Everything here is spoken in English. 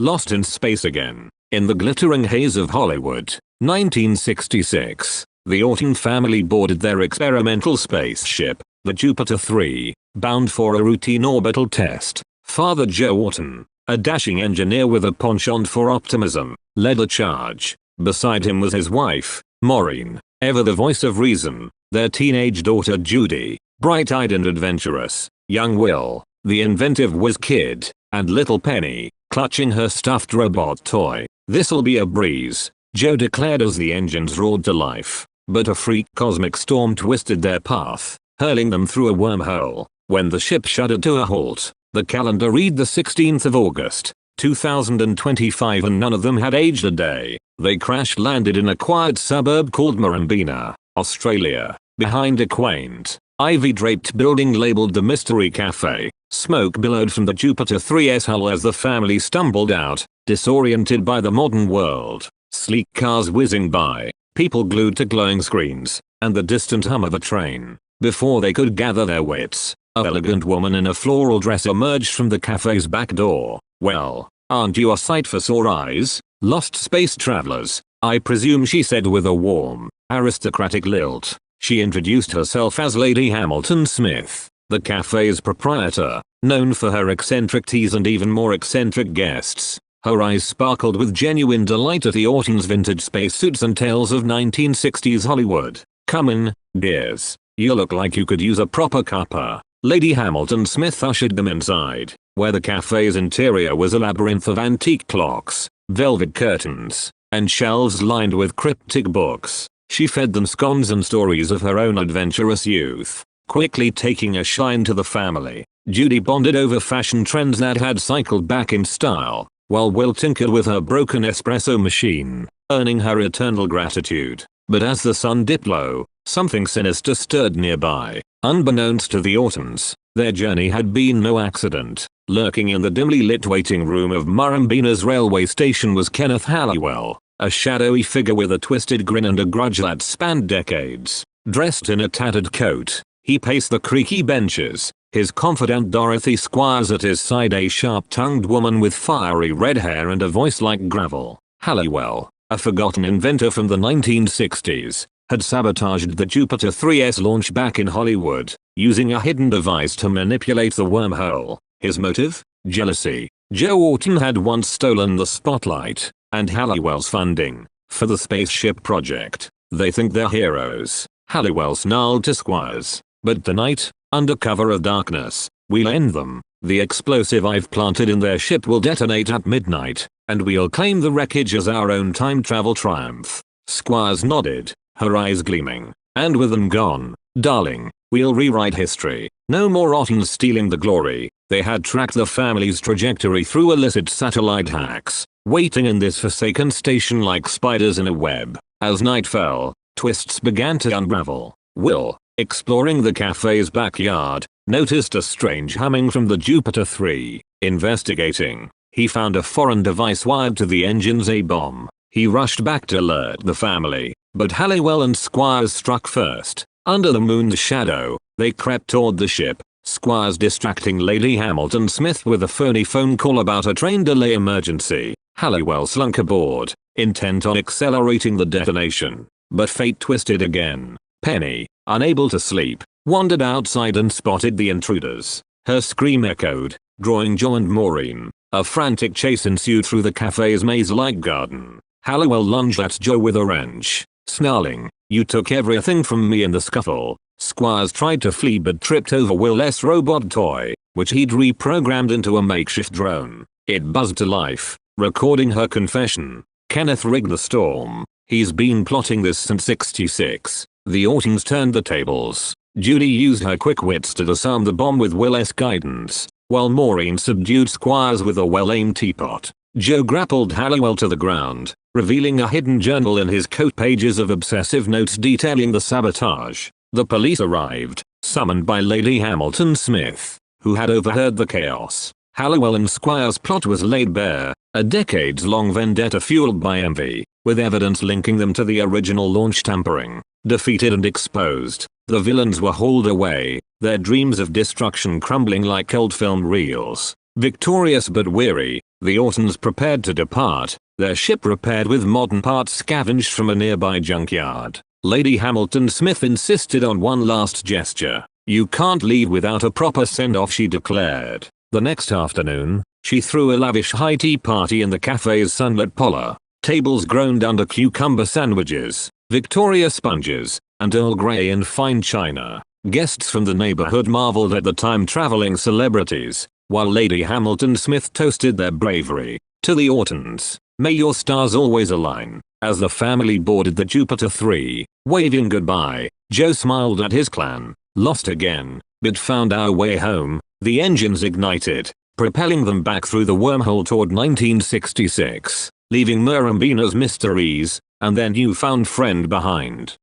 lost in space again. In the glittering haze of Hollywood, 1966, the Orton family boarded their experimental spaceship, the Jupiter 3, bound for a routine orbital test. Father Joe Orton, a dashing engineer with a penchant for optimism, led the charge. Beside him was his wife, Maureen, ever the voice of reason, their teenage daughter Judy, bright-eyed and adventurous, young Will, the inventive whiz kid, and little Penny, clutching her stuffed robot toy. "This'll be a breeze," Joe declared as the engines roared to life. But a freak cosmic storm twisted their path, hurling them through a wormhole. When the ship shuddered to a halt, the calendar read the 16th of August, 2025, and none of them had aged a day. They crash-landed in a quiet suburb called Murrumbeena, Australia, behind a quaint, ivy-draped building labeled the Mystery Cafe. Smoke billowed from the Jupiter 3's hull as the family stumbled out, disoriented by the modern world. Sleek cars whizzing by, people glued to glowing screens, and the distant hum of a train. Before they could gather their wits, an elegant woman in a floral dress emerged from the cafe's back door. "Well, aren't you a sight for sore eyes, lost space travelers?" "I presume," she said with a warm, aristocratic lilt. She introduced herself as Lady Hamilton-Smyth, the cafe's proprietor, known for her eccentric teas and even more eccentric guests. Her eyes sparkled with genuine delight at the Ortons' vintage spacesuits and tales of 1960s Hollywood. "Come in, dears. You look like you could use a proper cuppa." Lady Hamilton-Smyth ushered them inside, where the cafe's interior was a labyrinth of antique clocks, velvet curtains, and shelves lined with cryptic books. She fed them scones and stories of her own adventurous youth, quickly taking a shine to the family. Judy bonded over fashion trends that had cycled back in style, while Will tinkered with her broken espresso machine, earning her eternal gratitude. But as the sun dipped low, something sinister stirred nearby. Unbeknownst to the Ortons, their journey had been no accident. Lurking in the dimly lit waiting room of Murrumbeena's railway station was Kenneth Halliwell, a shadowy figure with a twisted grin and a grudge that spanned decades. Dressed in a tattered coat, he paced the creaky benches, his confidant Dorothy Squires at his side, a sharp-tongued woman with fiery red hair and a voice like gravel. Halliwell, a forgotten inventor from the 1960s, had sabotaged the Jupiter 3's launch back in Hollywood, using a hidden device to manipulate the wormhole. His motive? Jealousy. Joe Orton had once stolen the spotlight, and Halliwell's funding, for the spaceship project. "They think they're heroes," Halliwell snarled to Squires. "But tonight, under cover of darkness, we'll end them. The explosive I've planted in their ship will detonate at midnight, and we'll claim the wreckage as our own time travel triumph." Squires nodded, her eyes gleaming. "And with them gone, darling, we'll rewrite history. No more Ortons stealing the glory." They had tracked the family's trajectory through illicit satellite hacks, waiting in this forsaken station like spiders in a web. As night fell, twists began to unravel. Will, exploring the cafe's backyard, noticed a strange humming from the Jupiter 3. Investigating, he found a foreign device wired to the engine's A-bomb. He rushed back to alert the family, but Halliwell and Squires struck first. Under the moon's shadow, they crept toward the ship, Squires distracting Lady Hamilton-Smyth with a phony phone call about a train delay emergency. Halliwell slunk aboard, intent on accelerating the detonation. But fate twisted again. Penny, unable to sleep, wandered outside and spotted the intruders. Her scream echoed, drawing Joe and Maureen. A frantic chase ensued through the cafe's maze-like garden. Halliwell lunged at Joe with a wrench, snarling, "You took everything from me in the scuffle." Squires tried to flee but tripped over Will's robot toy, which he'd reprogrammed into a makeshift drone. It buzzed to life, recording her confession. Kenneth rigged the storm. "He's been plotting this since '66. The Ortons turned the tables. Judy used her quick wits to disarm the bomb with Will's guidance, while Maureen subdued Squires with a well-aimed teapot. Joe grappled Halliwell to the ground, revealing a hidden journal in his coat, pages of obsessive notes detailing the sabotage. The police arrived, summoned by Lady Hamilton-Smyth, who had overheard the chaos. Halliwell and Squires' plot was laid bare, a decades-long vendetta fueled by envy, with evidence linking them to the original launch tampering. Defeated and exposed, the villains were hauled away, their dreams of destruction crumbling like old film reels. Victorious but weary, The Ortons prepared to depart, their ship repaired with modern parts scavenged from a nearby junkyard. Lady Hamilton-Smyth insisted on one last gesture. "You can't leave without a proper send-off," she declared. The next afternoon, she threw a lavish high tea party in the cafe's sunlit parlor. Tables groaned under cucumber sandwiches, Victoria sponges, and Earl Grey and fine china. Guests from the neighborhood marveled at the time-traveling celebrities, while Lady Hamilton-Smyth toasted their bravery. To the Ortons, may your stars always align. As the family boarded the Jupiter 3, waving goodbye, Joe smiled at his clan. "Lost again, but found our way home." The engines ignited, propelling them back through the wormhole toward 1966, leaving Murrumbeena's mysteries and their newfound friend behind.